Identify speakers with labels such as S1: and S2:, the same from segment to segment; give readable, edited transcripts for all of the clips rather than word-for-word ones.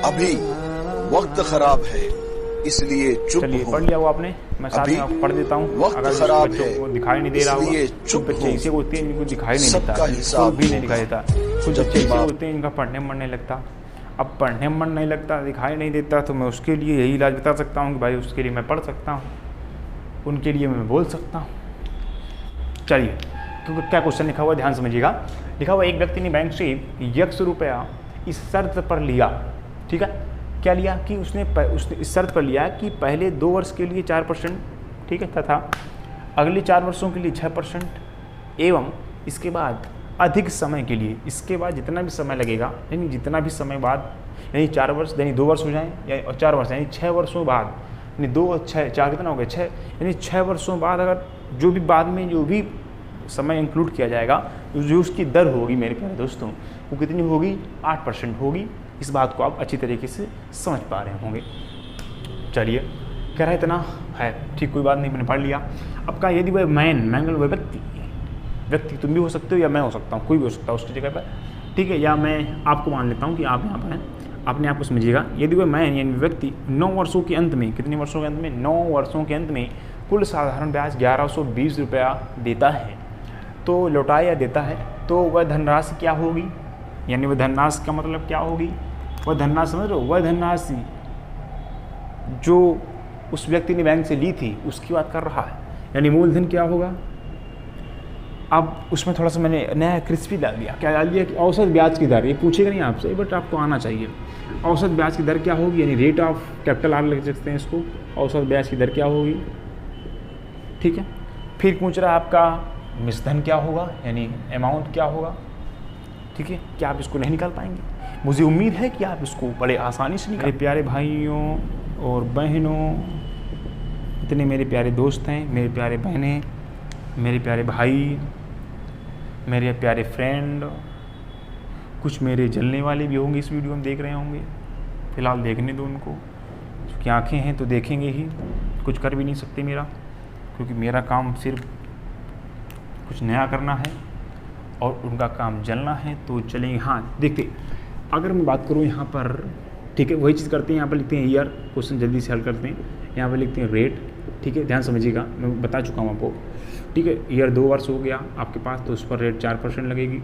S1: अभी वक्त खराब है इसलिए चुप
S2: चलिए
S1: हूँ।
S2: पढ़ लिया वो आपने, मैं साथ में आपको पढ़ देता हूँ।
S1: वक्त
S2: अगर
S1: खराब
S2: बच्चों
S1: है
S2: को दिखाई नहीं दे रहा होगा,
S1: इसलिए
S2: कुछ
S1: चुप
S2: बच्चे
S1: हूँ।
S2: ऐसे होते हैं जिनको दिखाई नहीं
S1: सबका
S2: देता,
S1: हिसाब
S2: कोई भी नहीं
S1: दूंगा।
S2: दिखाई देता। कुछ
S1: जब
S2: बच्चे ऐसे
S1: दिमाग
S2: होते हैं जिनका पढ़ने में मन नहीं लगता। अब पढ़ने में मन नहीं लगता, दिखाई नहीं देता, तो मैं उसके लिए यही इलाज बता सकता हूँ कि भाई उसके लिए मैं पढ़ सकता हूँ, उनके लिए मैं बोल सकता हूँ। चलिए, क्योंकि क्या क्वेश्चन लिखा हुआ है ध्यान समझिएगा। लिखा हुआ एक व्यक्ति ने बैंक से ₹100 इस शर्त पर लिया, ठीक है, क्या लिया कि उसने इस शर्त पर लिया कि पहले 2 वर्ष के लिए 4%, ठीक है, तथा अगले 4 वर्षों के लिए 6% एवं इसके बाद अधिक समय के लिए, इसके बाद जितना भी समय लगेगा, यानी जितना भी समय बाद, यानी 4 वर्ष, यानी 2 वर्ष हो जाएँ या 4 वर्ष, यानी 6 वर्षों बाद, यानी 2 और 6, 4 कितना हो गया 6, यानी 6 वर्षों बाद अगर जो भी बाद में जो भी समय इंक्लूड किया जाएगा, जो उसकी दर होगी मेरे प्यारे दोस्तों, वो कितनी होगी? 8% होगी। इस बात को आप अच्छी तरीके से समझ पा रहे होंगे। चलिए, कह रहा है इतना है, ठीक, कोई बात नहीं, मैंने पढ़ लिया। अब का यदि वह मैन व्यक्ति तुम भी हो सकते हो या मैं हो सकता हूँ, कोई भी हो सकता है उसकी जगह पर, ठीक है, या मैं आपको मान लेता हूँ कि आप यहाँ पर हैं, अपने आप को समझिएगा। यदि वह मैन यानी व्यक्ति 9 वर्षों के अंत में, कितने वर्षों के अंत में? 9 वर्षों के अंत में कुल साधारण ब्याज ₹1120 देता है, तो लौटाया या देता है, तो वह धनराशि क्या होगी? यानी वह धनराशि का मतलब क्या होगी? वह धनराशि समझ रहे हो, वह धनराशि जो उस व्यक्ति ने बैंक से ली थी उसकी बात कर रहा है, यानी मूलधन क्या होगा। अब उसमें थोड़ा सा मैंने नया क्रिस्पी डाल दिया, क्या डाल दिया कि औसत ब्याज की दर, ये पूछेगा नहीं आपसे बट आपको आना चाहिए। औसत ब्याज की दर क्या होगी, यानी रेट ऑफ कैपिटल आर लिख सकते हैं इसको, औसत ब्याज की दर क्या होगी, ठीक है। फिर पूछ रहा है आपका मिश्रधन क्या होगा, यानी अमाउंट क्या होगा, ठीक है। क्या आप इसको नहीं निकाल पाएंगे? मुझे उम्मीद है कि आप इसको बड़े आसानी से निकाल। मेरे प्यारे भाइयों और बहनों, इतने मेरे प्यारे दोस्त हैं, मेरे प्यारे बहनें, मेरे प्यारे भाई, मेरे प्यारे फ्रेंड, कुछ मेरे जलने वाले भी होंगे इस वीडियो में देख रहे होंगे, फ़िलहाल देखने दो उनको, क्योंकि आँखें हैं तो देखेंगे ही, कुछ कर भी नहीं सकते मेरा, क्योंकि मेरा काम सिर्फ कुछ नया करना है और उनका काम जलना है, तो चलेंगे। हाँ देखते, अगर मैं बात करूँ यहाँ पर, ठीक है, वही चीज़ करते हैं, यहाँ पर लिखते हैं ईयर, क्वेश्चन जल्दी से हल करते हैं, यहाँ पर लिखते हैं रेट, ठीक है, ध्यान समझिएगा, मैं बता चुका हूँ आपको, ठीक है। ईयर 2 वर्ष हो गया आपके पास, तो उस पर रेट 4% लगेगी,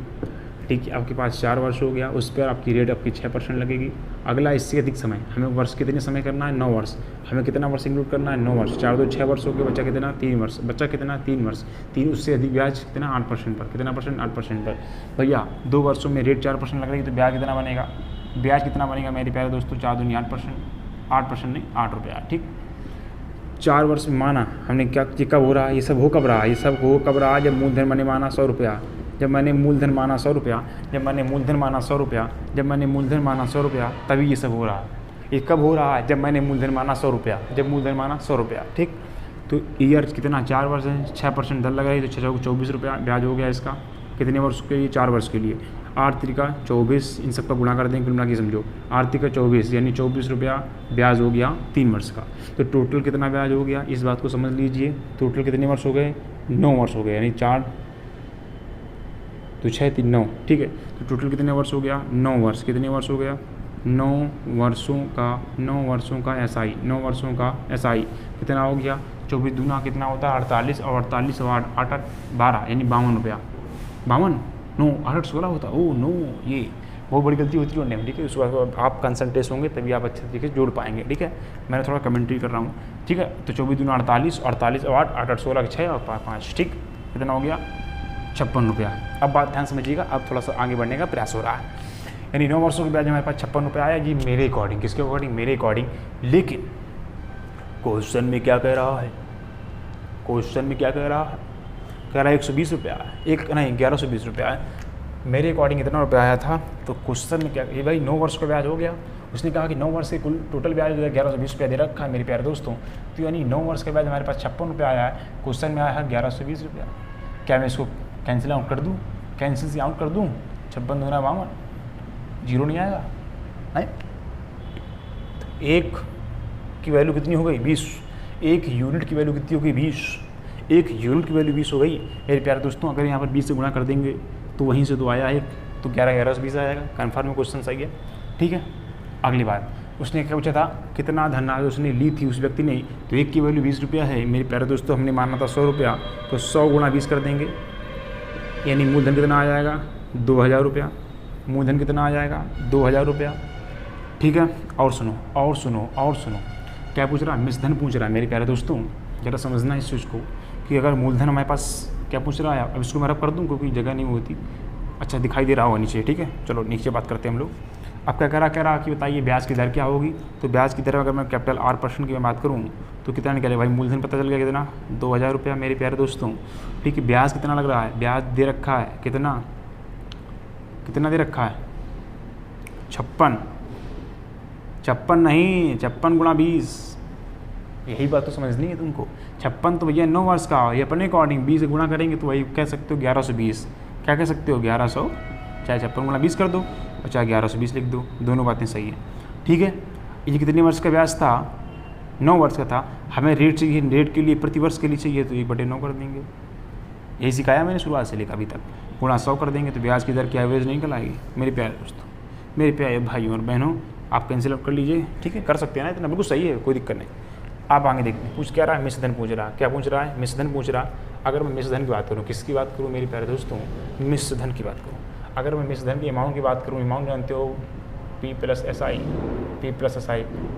S2: ठीक है। आपके पास 4 वर्ष हो गया, उस पर आपकी रेट आपकी 6% लगेगी। अगला इससे अधिक समय, हमें वर्ष कितने समय करना है? 9 वर्ष। हमें कितना वर्ष इंक्लूड करना है? 9 वर्ष। 4 2 6 वर्ष हो गया, बच्चा कितना? 3 वर्ष। बच्चा कितना? 3 वर्ष। 3 उससे अधिक ब्याज कितना? 8% पर। कितना परसेंट? 8% पर। भैया 2 वर्षों में रेट 4% लग रही है, तो ब्याज कितना बनेगा? ब्याज कितना बनेगा मेरे प्यारे दोस्तों? 4 दूनी 8%, 8% नहीं, ₹8, ठीक। 4 वर्ष में माना हमने, क्या ये कब हो रहा है? ये सब हो कब रहा है? ये सब हो कब रहा है? जब मूलधन मैंने माना ₹100, जब मैंने मूलधन माना ₹100, जब मैंने मूलधन माना ₹100, जब मैंने मूलधन माना ₹100, तभी ये सब हो रहा है। ये कब हो रहा है? जब मैंने मूलधन माना ₹100, जब मूलधन माना ₹100, ठीक। तो ईयर कितना? 4 वर्ष है, 6% दर लगा रही, तो 6 ₹24 ब्याज हो गया इसका। कितने वर्ष के लिए? 4 वर्ष के लिए। 8 त्रिका 24, इन सब का गुणा कर देंगे, कुल मिला के समझो, 8 त्रिका 24, यानी ₹24 ब्याज हो गया 3 वर्ष का। तो टोटल कितना ब्याज हो गया, इस बात को समझ लीजिए। टोटल कितने वर्ष हो गए? 9 वर्ष हो गए, यानी 4 तो 6 3 9, ठीक है। तो टोटल कितने वर्ष हो गया? 9 वर्ष। कितने वर्ष हो गया? 9 वर्षों का SI, 9 वर्षों का SI कितना हो गया? 24 दूना कितना होता है? 48, और 48 और 8 12, यानी ₹52। 52 नो 8 16 होता। ओह नो, ये बहुत बड़ी गलती होती है उनने, ठीक है। उस बात आप कंसंट्रेट होंगे तभी आप अच्छे तरीके से जोड़ पाएंगे, ठीक है। मैंने थोड़ा कमेंट्री कर रहा हूँ, ठीक है। तो 24 दूना 48, 48 और 8 8 16 6 और 5, ठीक। कितना हो गया? ₹56। अब बात ध्यान समझिएगा, अब थोड़ा सा आगे बढ़ने का प्रयास हो रहा है। यानी 9 वर्षों के ब्याज हमारे पास ₹56 आया जी, मेरे अकॉर्डिंग। किसके अकॉर्डिंग? मेरे अकॉर्डिंग। लेकिन क्वेश्चन में क्या कह रहा है? क्वेश्चन में क्या कह रहा है? कह रहा है ₹120 आया, एक नहीं ₹1120 आया। मेरे अकॉर्डिंग इतना रुपया आया था, तो क्वेश्चन में क्या, ये भाई 9 वर्ष का ब्याज हो गया। उसने कहा कि 9 वर्ष के कुल टोटल ब्याज जो है ₹1120 दे रखा है मेरे प्यारे दोस्तों। तो यानी 9 वर्ष का ब्याज हमारे पास ₹56 आया है, क्वेश्चन में आया है ₹1120। क्या मैं इसको कैंसिल आउट कर दूँ? कैंसिल से आउट कर दूँ? 56 दूना 52, जीरो नहीं आएगा, नहीं। एक की वैल्यू कितनी हो गई? 20। एक यूनिट की वैल्यू कितनी हो गई? 20। एक यूनिट की वैल्यू 20 हो गई मेरे प्यारे दोस्तों। अगर यहाँ पर 20 से गुणा कर देंगे तो वहीं से तो आया एक, तो 11 11 20 आएगा। कन्फर्म क्वेश्चन सही है, ठीक है। अगली बात, उसने क्या पूछा था, कितना धन आज उसने ली थी उस व्यक्ति ने, तो एक की वैल्यू 20 रुपया है मेरे प्यारे दोस्तों, हमने माना था 100 रुपया, तो 100 गुणा 20 कर देंगे, यानी मूलधन कितना आ जाएगा 2000 रुपया। मूलधन कितना आ जाएगा 2000 रुपया। ठीक है, और सुनो और सुनो और सुनो, क्या पूछ रहा है, मिश्रधन पूछ रहा है मेरे प्यारे दोस्तों। ज़रा समझना इस चीज़ को कि अगर मूलधन हमारे पास क्या पूछ रहा है, अब इसको मैं रब कर दूँ क्योंकि जगह नहीं होती। अच्छा दिखाई दे रहा होगा नीचे, ठीक है, चलो नीचे बात करते हैं हम लोग। अब क्या कह रहा कि बताइए ब्याज की दर क्या होगी, तो ब्याज की दर अगर मैं कैपिटल R% की मैं बात करूँ तो कितना निकलेगा भाई, मूलधन पता चल गया कितना 2000 रुपया मेरे प्यारे दोस्तों। ठीक है, ब्याज कितना लग रहा है, ब्याज दे रखा है कितना, कितना दे रखा है 56 नहीं 56 गुणा 20, यही बात तो समझनी है तुमको। 56 तो भैया 9 वर्ष का, ये अपने अकॉर्डिंग 20 गुणा करेंगे तो वही कह सकते हो 1120, क्या कह सकते हो 1100, चाहे 56 गुणा 20 कर दो और चाहे 1120 लिख दो, दोनों बातें सही है। ठीक है, ये कितने वर्ष का ब्याज था, 9 वर्ष का था, हमें रेट चाहिए, रेट के लिए प्रति वर्ष के लिए चाहिए तो 1/9 कर देंगे, यही सिखाया मैंने शुरुआत से लेकर अभी तक। गुणा 100 कर देंगे तो ब्याज की दर की एवरेज नहीं निकल आएगी मेरे प्यारे दोस्तों। मेरे प्यारे भाइयों और बहनों, आप कैंसिल आउट कर लीजिए, ठीक है, कर सकते हैं ना, इतना बिल्कुल सही है, कोई दिक्कत नहीं। आप आगे देखते हैं, पूछ क्या रहा है, मिश्रधन पूछ रहा है, क्या पूछ रहा है, मिश्रधन पूछ रहा। अगर मैं मिश्रधन की बात करूँ, किसकी बात करूँ मेरे प्यारे दोस्तों, मिश्रधन की बात करूँ। अगर मैं मिश्रधन की अमाउंट की बात करूँ, अमाउंट जानते हो P + SI,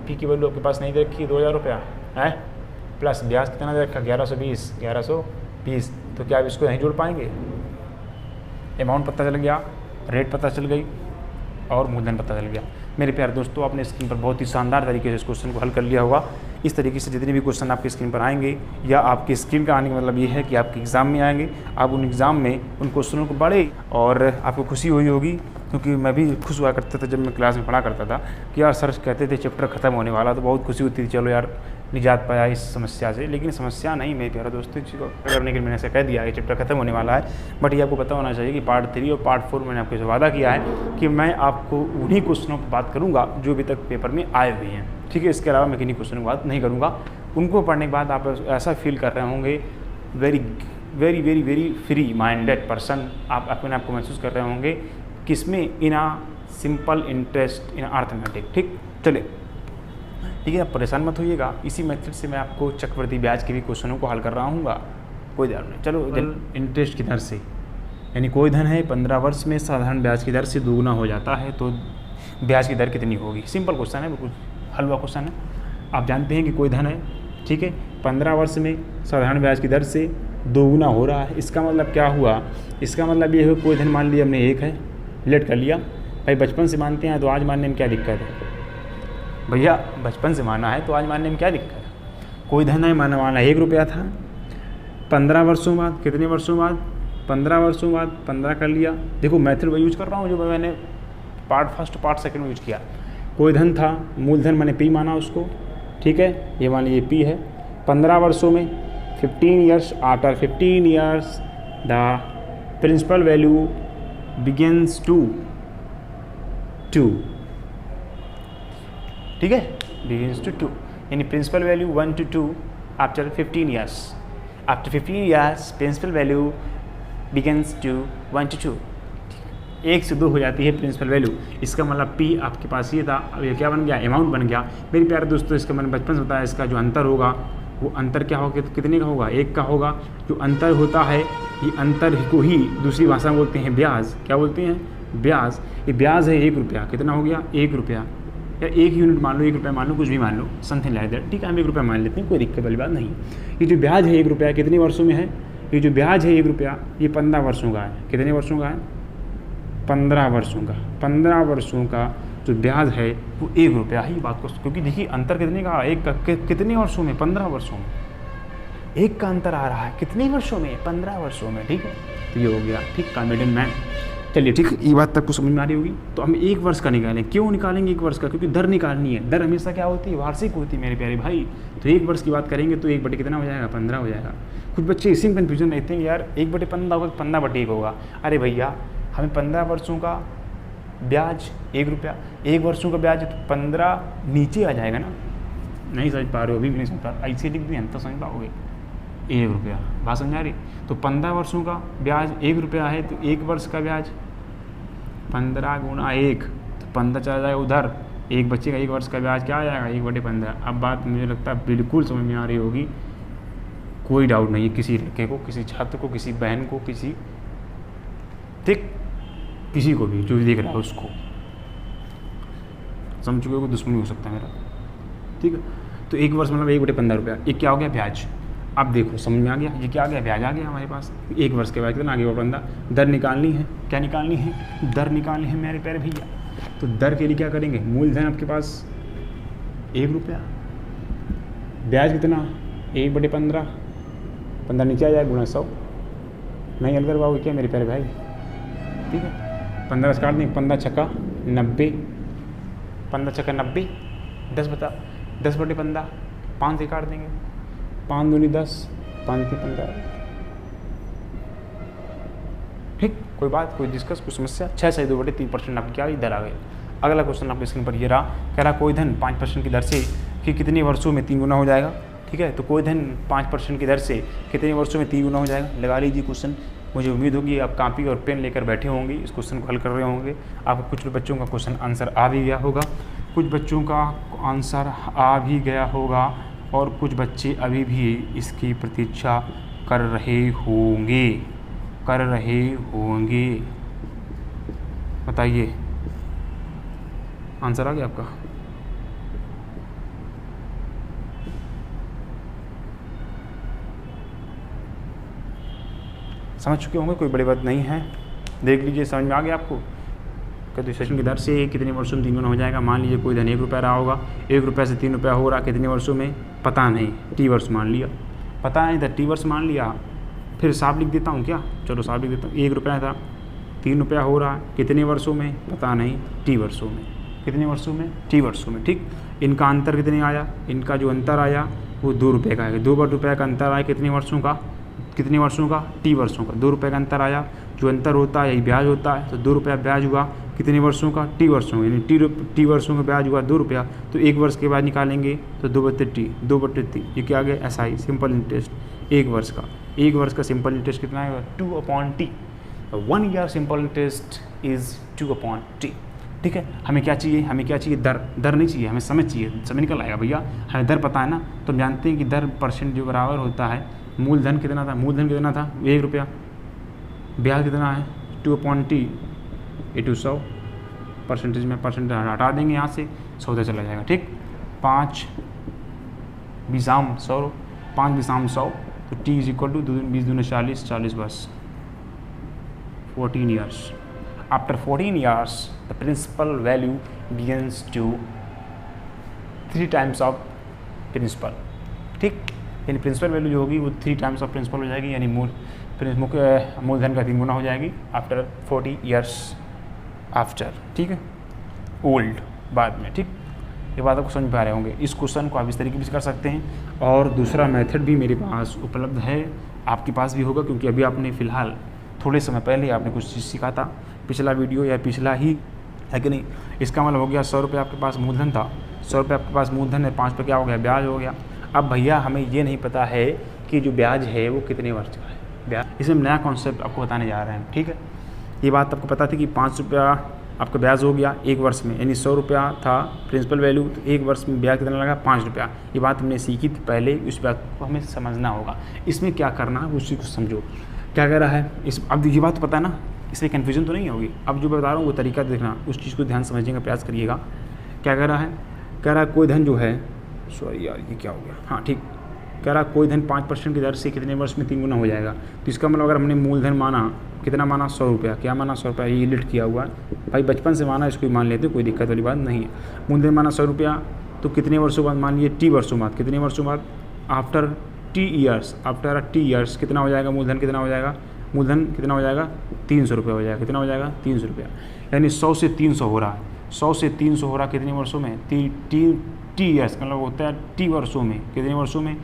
S2: P की वैल्यू आपके पास नहीं दे रखी 2000 रुपया है, प्लस ब्याज कितना दे रखा 1120, तो क्या आप इसको नहीं जोड़ पाएंगे, अमाउंट पता चल गया, रेट पता चल गई और मूलधन पता चल गया। मेरे प्यारे दोस्तों, आपने स्क्रीन पर बहुत ही शानदार तरीके से इस क्वेश्चन को हल कर लिया होगा। इस तरीके से जितने भी क्वेश्चन आपकी स्क्रीन पर आएंगे या आपकी स्क्रीन का आने का मतलब ये है कि आपके एग्ज़ाम में आएंगे, आप उन एग्ज़ाम में उन क्वेश्चनों को पढ़े और आपको खुशी हुई होगी, क्योंकि मैं भी खुश हुआ करता था जब मैं क्लास में पढ़ा करता था कि यार सर कहते थे चैप्टर ख़त्म होने वाला, तो बहुत खुशी होती थी, चलो यार निजात पाया इस समस्या से। लेकिन समस्या नहीं मेरे प्यारे दोस्तों, इसको करने के लिए मैंने ऐसा कह दिया कि चैप्टर खत्म होने वाला है, बट ये आपको पता होना चाहिए कि पार्ट 3 और पार्ट 4 मैंने आपको वादा किया है कि मैं आपको उन्हीं क्वेश्चनों पर बात करूंगा जो अभी तक पेपर में आए हुए हैं। ठीक है, इसके अलावा मैं किन्हीं क्वेश्चनों की बात नहीं करूँगा। उनको पढ़ने के बाद आप ऐसा फील कर रहे होंगे very very very very free minded person, आप अपने आप को महसूस कर रहे होंगे किसमें, इन आ सिंपल इंटरेस्ट इन अर्थमेटिक। ठीक है, आप परेशान मत होइएगा, इसी मेथड से मैं आपको चक्रवृद्धि ब्याज के भी क्वेश्चनों को हल कर रहा हूँ, कोई डर नहीं। चलो, इंटरेस्ट की दर से, यानी कोई धन है 15 वर्ष में साधारण ब्याज की दर से दोगुना हो जाता है तो ब्याज की दर कितनी होगी। सिंपल क्वेश्चन है, बिल्कुल हलवा क्वेश्चन है। आप जानते हैं कि कोई धन है, ठीक है, 15 वर्ष में साधारण ब्याज की दर से दोगुना हो रहा है, इसका मतलब क्या हुआ, इसका मतलब ये है कोई धन मान लिया हमने 1 है, लेट कर लिया भाई, बचपन से मानते हैं तो आज मानने में क्या दिक्कत है भैया, बचपन से माना है तो आज मानने में क्या दिक्कत है। कोई धन है माना 1 रुपया था, 15 वर्षों बाद, कितने वर्षों बाद, 15 वर्षों बाद 15 कर लिया। देखो मेथड वही यूज कर रहा हूँ जो मैंने पार्ट 1 पार्ट 2 में यूज किया। कोई धन था, मूलधन मैंने P माना उसको, ठीक है, ये मान लीजिए P है, 15 वर्षों में 15 years, after 15 years the principal value begins to 2, ठीक है, बिगिंस टू 2, यानी प्रिंसिपल वैल्यू 1 to 2 आफ्टर 15 years, after 15 years principal value begins to 1 to 2, 1 से 2 हो जाती है प्रिंसिपल वैल्यू। इसका मतलब P आपके पास ये था, अब ये क्या बन गया, अमाउंट बन गया। मेरे प्यारे दोस्तों, इसका मैंने बचपन से बताया, इसका जो अंतर होगा वो अंतर क्या होगा, तो कितने का होगा, 1 का होगा। जो अंतर होता है, ये अंतर को ही दूसरी भाषा में बोलते हैं ब्याज। क्या बोलते हैं, ब्याज। ये ब्याज है 1 रुपया, कितना हो गया 1 रुपया, या 1 यूनिट मान लो, 1 रुपया मान लो, कुछ भी मान लो, समथिंग लाइक दैट, ठीक है, हम 1 रुपया मान लेते हैं, कोई दिक्कत वाली बात नहीं। ये जो ब्याज है 1 रुपया कितने वर्षों में है, ये जो ब्याज है 1 रुपया ये 15 वर्षों का है। कितने वर्षों का है, 15 वर्षों का। 15 वर्षों का जो ब्याज है वो 1 रुपया ही, बात को, क्योंकि देखिए अंतर कितने का, 1 का कितने वर्षों में, 15 वर्षों में 1 का अंतर आ रहा है, कितने वर्षों में, 15 वर्षों में, ठीक है। तो ये हो गया, ठीक, कॉमेडियन मैन। चलिए ठीक, ये बात तक को समझ में आ रही होगी। तो हम 1 वर्ष का निकालें, क्यों निकालेंगे 1 वर्ष का, क्योंकि दर निकालनी है। दर हमेशा क्या होती है, वार्षिक होती है मेरे प्यारे भाई। तो 1 वर्ष की बात करेंगे तो 1 बटे कितना हो जाएगा, 15 हो जाएगा। कुछ बच्चे इसी में कन्फ्यूजन रहते हैं, यार 1 बटे 15 होगा, 15 बटे 1 होगा। अरे भैया, हमें 15 वर्षों का ब्याज 1 रुपया, 1 वर्षों का ब्याज तो 15 नीचे आ जाएगा ना, नहीं समझ पा रहे हो, अभी भी नहीं समझ पा रहे, ऐसे लिख दिए तो समझ पाओगे, 1 रुपया, बात समझा रही। तो 15 वर्षों का ब्याज 1 रुपया है, तो 1 वर्ष का ब्याज 15 गुणा 1, तो 15 चला जाएगा उधर, एक बच्चे का 1 वर्ष का ब्याज क्या आ जाएगा, 1/15। अब बात मुझे लगता है बिल्कुल समझ में आ रही होगी, कोई डाउट नहीं है किसी लड़के को, किसी छात्र को, किसी बहन को, किसी ठीक किसी को भी जो भी देख रहा है उसको समझ चुके हो कि दुश्मनी हो सकता है मेरा, ठीक है। तो 1 वर्ष मतलब 1/15 रुपया, ये क्या हो गया, ब्याज। अब देखो समझ में आ गया, ये क्या आ गया, ब्याज आ गया हमारे पास। 1 वर्ष के बाद कितना आगे बंदा, दर निकालनी है, क्या निकालनी है, दर निकालनी है मेरे प्यारे भैया। तो दर के लिए क्या करेंगे, मूलधन आपके पास 1 रुपया, ब्याज कितना 1/15, 15 नीचे आ जाए गुणा 100, नहीं हल कर पाओगे क्या मेरे प्यारे भाई, ठीक है। 15 से काट देंगे, 15 छक्का 90, 15 छक्का 90, 10/15, 5 से काट देंगे, 5 दूनी 10, 5 से 15, ठीक। कोई बात, कोई डिस्कस, कोई समस्या। 6 से 2/3% आपकी क्या दर आ गई। अगला क्वेश्चन आपके स्क्रीन पर ये रहा, कह रहा कोई धन 5% की दर से कि कितने वर्षों में 3 गुना हो जाएगा, ठीक है। तो कोई धन 5% की दर से कितने वर्षों में 3 गुना हो जाएगा, लगा लीजिए क्वेश्चन। मुझे उम्मीद होगी आप कॉपी और पेन लेकर बैठे होंगे, इस क्वेश्चन को हल कर रहे होंगे। आपको कुछ बच्चों का क्वेश्चन आंसर आ भी गया होगा, कुछ बच्चों का आंसर आ भी गया होगा, और कुछ बच्चे अभी भी इसकी प्रतीक्षा कर रहे होंगे। बताइए आंसर आ गया आपका। समझ चुके होंगे, कोई बड़ी बात नहीं है। देख लीजिए समझ में आ गया आपको। कहते सेशन की दर से कितने वर्षों में 3 गुना हो जाएगा। मान लीजिए कोई धन 1 रुपया रहा होगा, 1 रुपये से 3 रुपया हो रहा, कितने वर्षों में पता नहीं, टी वर्ष मान लिया, पता नहीं था टी वर्ष मान लिया। फिर साफ लिख देता हूँ क्या, चलो साफ लिख देता हूँ। 1 रुपया था, 3 रुपया हो रहा, कितने वर्षों में पता नहीं, टी वर्षों में, कितने वर्षों में, टी वर्षों में, ठीक। इनका अंतर कितने आया, इनका जो अंतर आया वो 2 रुपये का आएगा। 2 रुपये का अंतर आया, कितने वर्षों का, कितने वर्षों का, टी वर्षों का। 2 रुपये का अंतर आया, जो अंतर होता है यही ब्याज होता है। तो 2 रुपया ब्याज हुआ, कितने वर्षों का, टी वर्षों, यानी टी वर्षों का ब्याज हुआ 2 रुपया। तो 1 वर्ष के बाद निकालेंगे तो 2/3, ये क्या आ गया, एसआई सिंपल इंटरेस्ट 1 वर्ष का। 1 वर्ष का सिंपल इंटरेस्ट कितना है, 2/t। 1 year simple interest is 2/t, ठीक है। हमें क्या चाहिए, हमें क्या चाहिए, दर नहीं चाहिए, हमें समय चाहिए। समय निकल आएगा भैया, हमें दर पता है ना। तो हम जानते हैं कि दर परसेंट जो बराबर होता है, मूलधन कितना था, मूलधन कितना था 1 रुपया, ब्याज कितना है 2/t, ये 200 परसेंटेज में परसेंट हटा देंगे यहाँ से, 100 चला जाएगा, ठीक। 5 बीसाम 100, 5 बीसाम 100, तो t इज इक्वल टू 20 दूनी 40, 40 बस 14 years. After 14 years the principal value begins to 3 times of principal, ठीक। यानी प्रिंसिपल वैल्यू जो होगी वो 3 टाइम्स ऑफ प्रिंसिपल हो जाएगी, यानी मूलधन का 3 गुना हो जाएगी आफ्टर 40 ईयर्स आफ्टर, ठीक है, ओल्ड बाद में, ठीक। ये बात आपको समझ पा रहे होंगे। इस क्वेश्चन को आप इस तरीके से कर सकते हैं, और दूसरा मेथड भी मेरे पास उपलब्ध है, आपके पास भी होगा, क्योंकि अभी आपने फ़िलहाल थोड़े समय पहले आपने कुछ चीज़ सीखा था, पिछला वीडियो या पिछला ही है कि नहीं। इसका मतलब हो गया 100 रुपये आपके पास मूलधन था, 100 रुपये आपके पास मूलधन है, 5 रुपये क्या हो गया, ब्याज हो गया। अब भैया हमें ये नहीं पता है कि जो ब्याज है वो कितने वर्ष का है ब्याज, इसमें नया कॉन्सेप्ट आपको बताने जा रहे हैं, ठीक है। ये बात आपको पता थी कि 5 रुपया आपका ब्याज हो गया 1 वर्ष में, यानी 100 रुपया था प्रिंसिपल वैल्यू, तो 1 वर्ष में ब्याज कितना लगा, 5 रुपया। ये बात हमने सीखी थी पहले, उस बात को हमें समझना होगा। इसमें क्या करना है उसी को समझो, क्या कह रहा है इस। अब ये बात तो पता है ना, इसमें कन्फ्यूजन तो नहीं होगी। अब जो बता रहा हूँ वो तरीका देखना, उस चीज़ को ध्यान समझने का प्रयास करिएगा। क्या कह रहा है, कह रहा है कोई धन जो है, सॉरी यार ये क्या हो गया, हाँ ठीक, कह रहा कोई धन 5% की दर से कितने वर्ष में 3 गुना हो जाएगा। तो इसका मतलब अगर हमने मूलधन माना, कितना माना, 100 रुपया, क्या माना 100 रुपया, ये लिट किया हुआ है भाई, बचपन से माना, इसको मान लेते, कोई दिक्कत वाली बात नहीं है। मूलधन माना 100 रुपया, तो कितने वर्षों बाद मान लिए, टी वर्षों बाद, कितने वर्षों बाद, आफ्टर टी ईयर्स कितना हो जाएगा, मूलधन कितना हो जाएगा, मूलधन कितना हो जाएगा, 300 रुपया हो जाएगा, कितना हो जाएगा, 300 रुपया। यानी 100 से 300 हो रहा है, 100 से 300 हो रहा कितने वर्षों में, टी ईयर्स, मतलब होता है टी वर्षों में, कितने वर्षों में,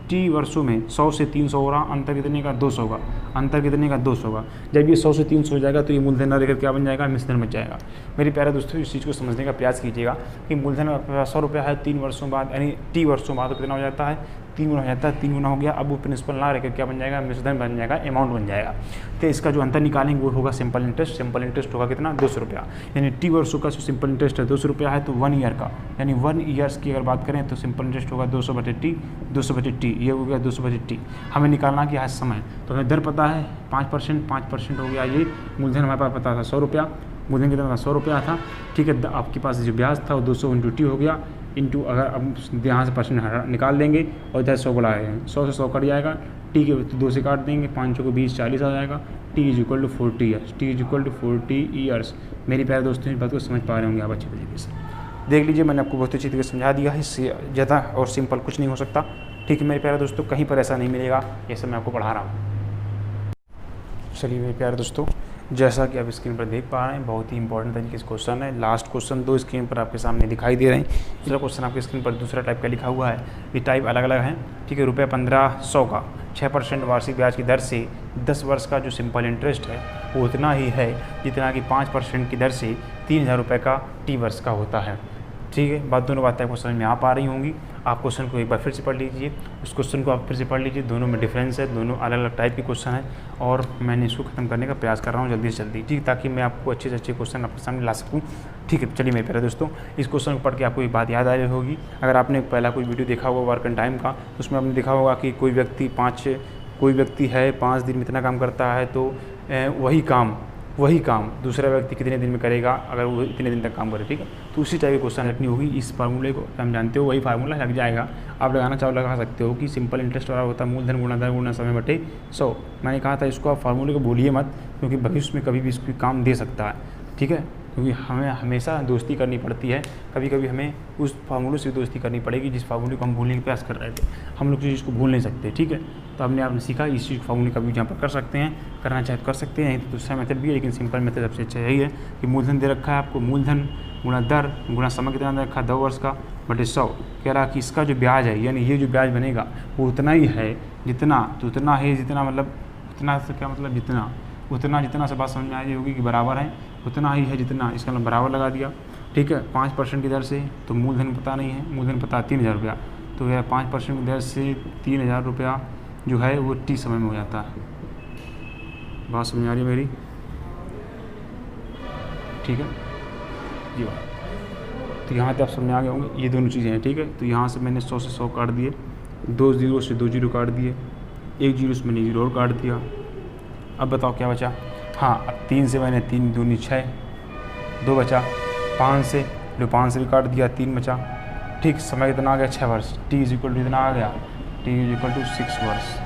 S2: टी वर्षों में। 100 से 300 हो रहा, अंतर कितने का, 200 का, अंतर कितने का, 200 का। जब ये 100 से 300 हो जाएगा तो ये मूलधन न रहकर क्या बन जाएगा, मिश्रधन बच जाएगा। मेरे प्यारे दोस्तों, इस चीज़ को समझने का प्रयास कीजिएगा कि मूलधन 100 रुपया है 3 वर्षों बाद, यानी टी वर्षों बाद तो कितना हो जाता है, 3 गुना हो जाता है, 3 गुना हो गया। अब वो प्रिंसिपल ना रहकर क्या बन जाएगा, मिश्रधन बन जाएगा, अमाउंट बन जाएगा। तो इसका जो अंतर निकालेंगे वो होगा सिंपल इंटरेस्ट। सिंपल इंटरेस्ट होगा कितना, 200 रुपया। यानी टी वर्षों का जो सिंपल इंटरेस्ट है 200 रुपया है, तो 1 ईयर का, यानी 1 ईयर्स की अगर बात करें तो सिंपल इंटरेस्ट होगा 200/T, 200/T, ये हो गया 200/T। हमें निकालना कि आज समय, तो हमें दर पता है 5%, 5% हो गया ये। मूलधन हमारे पास पता था 100 रुपया, मूलधन कितना था, 100 रुपया था, ठीक है। आपके पास जो ब्याज था वो 200 × T हो गया, इंटू अगर अब यहाँ से % निकाल देंगे और इधर 100 बढ़ाए हैं, 100 से 100 कट जाएगा, टी के 2 से काट देंगे, 5 को 20, 40 आ जाएगा। T = 40 years, T = 40 years. मेरी प्यारे दोस्तों इस बात को समझ पा रहे होंगे आप अच्छे तरीके से। देख लीजिए मैंने आपको बहुत अच्छी तरीके से समझा दिया है, इससे ज़्यादा और सिंपल कुछ नहीं हो सकता, ठीक है मेरे प्यारे दोस्तों। कहीं पर ऐसा नहीं मिलेगा जैसे मैं आपको पढ़ा रहा हूँ। चलिए मेरे प्यारे दोस्तों, जैसा कि आप स्क्रीन पर देख पा रहे हैं, बहुत ही इंपॉर्टेंट तरीके से क्वेश्चन है। लास्ट क्वेश्चन 2 स्क्रीन पर आपके सामने दिखाई दे रहे हैं। दूसरा क्वेश्चन आपके स्क्रीन पर दूसरा टाइप का लिखा हुआ है, ये टाइप अलग अलग है, ठीक है। ₹1500 का 6% वार्षिक ब्याज की दर से 10 वर्ष का जो सिंपल इंटरेस्ट है वो उतना ही है जितना कि 5% की दर से 3000 रुपये का T वर्ष का होता है, ठीक है। दोनों बातें आपको समझ में आ पा रही होंगी। आप क्वेश्चन को एक बार फिर से पढ़ लीजिए, उस क्वेश्चन को आप फिर से पढ़ लीजिए, दोनों में डिफरेंस है, दोनों अलग अलग टाइप के क्वेश्चन है, और मैंने इसको खत्म करने का प्रयास कर रहा हूँ जल्दी से जल्दी, ठीक, ताकि मैं आपको अच्छे से अच्छे क्वेश्चन आपके सामने ला सकूँ, ठीक है। चलिए मेरे प्यारे दोस्तों, इस क्वेश्चन को पढ़ के आपको एक बात याद आ रही होगी। अगर आपने पहला कोई वीडियो देखा होगा वर्क एंड टाइम का, तो उसमें आपने देखा होगा कि कोई व्यक्ति 5 दिन में इतना काम करता है, तो वही काम दूसरा व्यक्ति कितने दिन में करेगा अगर वो इतने दिन तक काम करे, ठीक है। तो उसी टाइप की क्वेश्चन रखनी होगी। इस फार्मूले को हम जानते हो, वही फार्मूला लग जाएगा। आप लगाना चाहो लगा सकते हो कि सिंपल इंटरेस्ट वाला होता है मूलधन गुणा दर गुणा समय बटे 100। मैंने कहा था इसको आप फार्मूले को भूलिए मत, क्योंकि भविष्य में कभी भी इसको काम दे सकता है, ठीक है। क्योंकि हमें हमेशा दोस्ती करनी पड़ती है, कभी कभी हमें उस फार्मूले से दोस्ती करनी पड़ेगी जिस फार्मूले को हम भूलने का प्रयास कर रहे थे। हम लोग किसी चीज़ को भूल नहीं सकते, ठीक है। तो आपने सीखा इस चीज़ फार्मूले का भी जहाँ पर कर सकते हैं, करना चाहे तो कर सकते हैं। तो दूसरा मेथड भी है, लेकिन सिंपल मेथड सबसे अच्छा यही है कि मूलधन दे रखा है आपको, मूलधन गुणा दर गुणा समय कितना दे रखा है 2 वर्ष का बटे 100। कह रहा कि इसका जो ब्याज है, यानी ये जो ब्याज बनेगा वो उतना ही है जितना, तो उतना है जितना, मतलब उतना से क्या मतलब जितना से बात समझ में आ रही होगी कि बराबर है, उतना ही है जितना, इसका मतलब बराबर लगा दिया, ठीक है। 5% की दर से, तो मूलधन पता नहीं है, मूलधन पता है 3000 रुपया, तो यह 5% की दर से 3000 रुपया जो है वो T समय में हो जाता है। बात समझ आ रही है मेरी, ठीक है जी बात। तो यहाँ तक आप समझ आ गए होंगे, ये दोनों चीज़ें हैं, ठीक है। तो यहाँ से मैंने 100 से 100 काट दिए, 2 0 से 2 0 काट दिए, 1 0 से मैंने 0 और काट दिया। अब बताओ क्या बचा, हाँ अब 3 से मैंने 3 दूनी 6, 2 बचा, 5 से 5 से भी काट दिया, 3 बचा, ठीक। समय कितना आ गया 6 वर्ष, T = इतना आ गया, T = 6 वर्ष।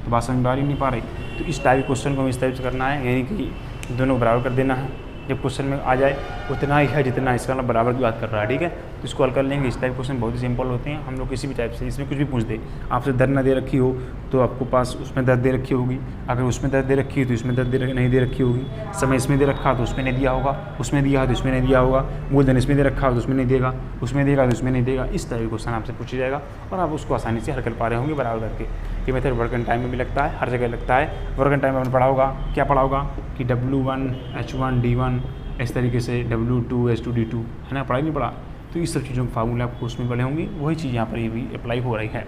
S2: तो बात समझ में आ रही नहीं पा रही। तो इस टाइप क्वेश्चन को हमें इस टाइप से करना है, यानी कि दोनों बराबर कर देना है। जब क्वेश्चन में आ जाए उतना ही है जितना, इसका मतलब बराबर की बात कर रहा है, ठीक है। तो इसको हल कर लेंगे। इस टाइप क्वेश्चन बहुत ही सिंपल होते हैं, हम लोग किसी भी टाइप से, इसमें कुछ भी पूछ दे, आपसे दर न दे रखी हो तो आपको पास उसमें दर दे रखी होगी, अगर उसमें दर दे रखी है तो इसमें दर नहीं दे रखी होगी, समय इसमें दे रखा तो उसमें नहीं दिया होगा, उसमें दिया है तो इसमें नहीं दिया होगा, मूलधन इसमें दे रखा हो तो उसमें नहीं देगा, उसमें देगा तो इसमें नहीं देगा। इस टाइप क्वेश्चन आपसे पूछा जाएगा और आप उसको आसानी से हल कर पा रहे होंगे बराबर करके। ये मेथड वर्क एंड टाइम में भी लगता है, हर जगह लगता है। वर्क एंड टाइम में आपने पढ़ा होगा, क्या पढ़ा होगा कि W1 H1 D1 इस तरीके से W2 H2 D2, है ना, पढ़ा ही नहीं पढ़ा। तो इस सब चीज़ों के फार्मूले आपको उसमें पढ़े होंगे, वही चीज़ यहाँ पर ये भी अप्लाई हो रही है।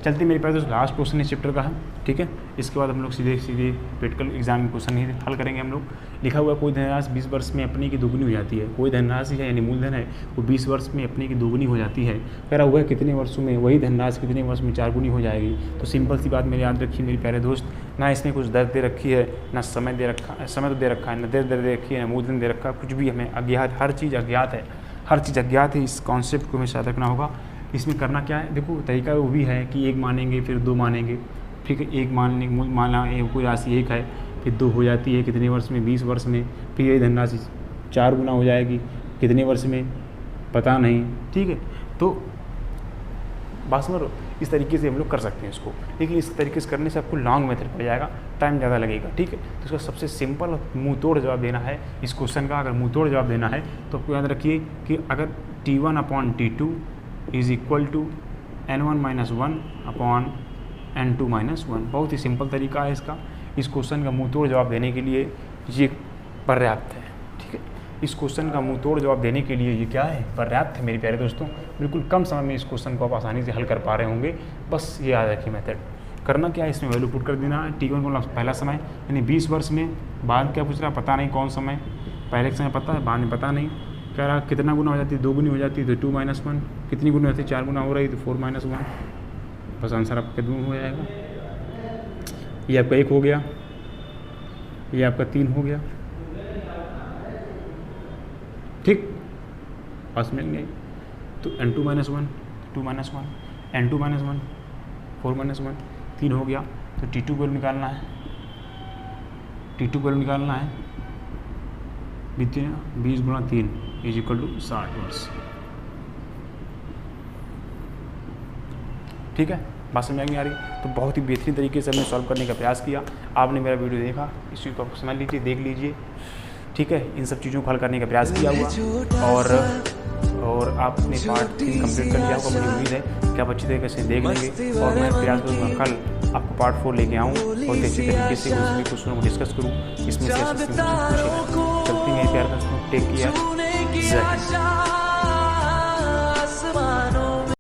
S2: चलते मेरे पास लास्ट क्वेश्चन इस चैप्टर का है, ठीक है। इसके बाद हम लोग सीधे प्रैक्टिकल एग्जाम में क्वेश्चन ही हल करेंगे हम लोग। लिखा हुआ कोई धनराशि 20 वर्ष में अपनी की दोगुनी हो जाती है। कोई धनराशि है यानी मूलधन है वो 20 वर्ष में अपनी की दोगुनी हो जाती है। कह रहा हुआ है कितने वर्षों में वही धनराशि कितने वर्ष में 4 गुनी हो जाएगी। तो सिंपल सी बात मेरी याद रखिए मेरे प्यारे दोस्त, ना इसमें कुछ दर दे रखी है, ना समय दे रखा है, समय तो दे रखा है, ना दर दे रखी है, ना मूलधन दे रखा है, कुछ भी हमें अज्ञात, हर चीज़ अज्ञात है, हर चीज़ अज्ञात है। इस कॉन्सेप्ट को हमें याद रखना होगा। इसमें करना क्या है, देखो तरीका वो भी है कि 1 मानेंगे फिर 2 मानेंगे, ठीक है। 1 माना कोई राशि 1 है, फिर 2 हो जाती है कितने वर्ष में, 20 वर्ष में, फिर ये धनराशि 4 गुना हो जाएगी कितने वर्ष में पता नहीं, ठीक है। तो बात समझ लो, इस तरीके से हम लोग कर सकते हैं इसको, लेकिन इस तरीके से करने से आपको लॉन्ग मेथड पड़ जाएगा, टाइम ज़्यादा लगेगा, ठीक है। तो इसका सबसे सिंपल और मुँह तोड़ जवाब देना है इस क्वेश्चन का। अगर मुँह तोड़ जवाब देना है तो आपको याद रखिए कि अगर T1/T2 = N1 - 1/N2 - 1, बहुत ही सिंपल तरीका है इसका। इस क्वेश्चन का मुँह तोड़ जवाब देने के लिए ये पर्याप्त है, ठीक है। इस क्वेश्चन का मुंह तोड़ जवाब देने के लिए ये क्या है, पर्याप्त है मेरे प्यारे दोस्तों। बिल्कुल कम समय में इस क्वेश्चन को आप आसानी से हल कर पा रहे होंगे। बस ये याद रखिए मेथड। करना क्या है, इसमें वैल्यू पुट कर देना है। T1 को पहला समय यानी 20 वर्ष में, बाद क्या पूछ रहा है पता नहीं कौन समय, पहले के समय पता है, बाद में पता नहीं। कह रहा कितना गुना हो जाती है, 2 गुनी हो जाती है तो 2 - 1, कितनी गुना होती है 4 गुना हो रही तो 4 - 1, बस आंसर आपका 2 हो जाएगा। ये आपका 1 हो गया, ये आपका 3 हो गया, ठीक, पास मिल गई। तो n2 - 1 2 - 1 n2 - 1 4 - 1 3 हो गया। तो T2 को निकालना है, T2 को निकालना है 20 × 3 = 60 वर्ष। ठीक है, बात समझ में आ रही। तो बहुत ही बेहतरीन तरीके से हमने सॉल्व करने का प्रयास किया। आपने मेरा वीडियो देखा, इस चीज़ को आप समझ लीजिए, देख लीजिए, ठीक है। इन सब चीज़ों को हल करने का प्रयास किया हुआ और आपने पार्ट 3 कंप्लीट कर लिया होगा। मुझे उम्मीद है कि आप अच्छी तरीके से देख लेंगे और मैं प्रयास करूँगा कल आपको पार्ट 4 लेके आऊँ और अच्छी तरीके से उस भी क्वेश्चनों को डिस्कस करूँ। इसमें से चलती हैं प्यार दोस्तों, टेक केयर, जय हिंद।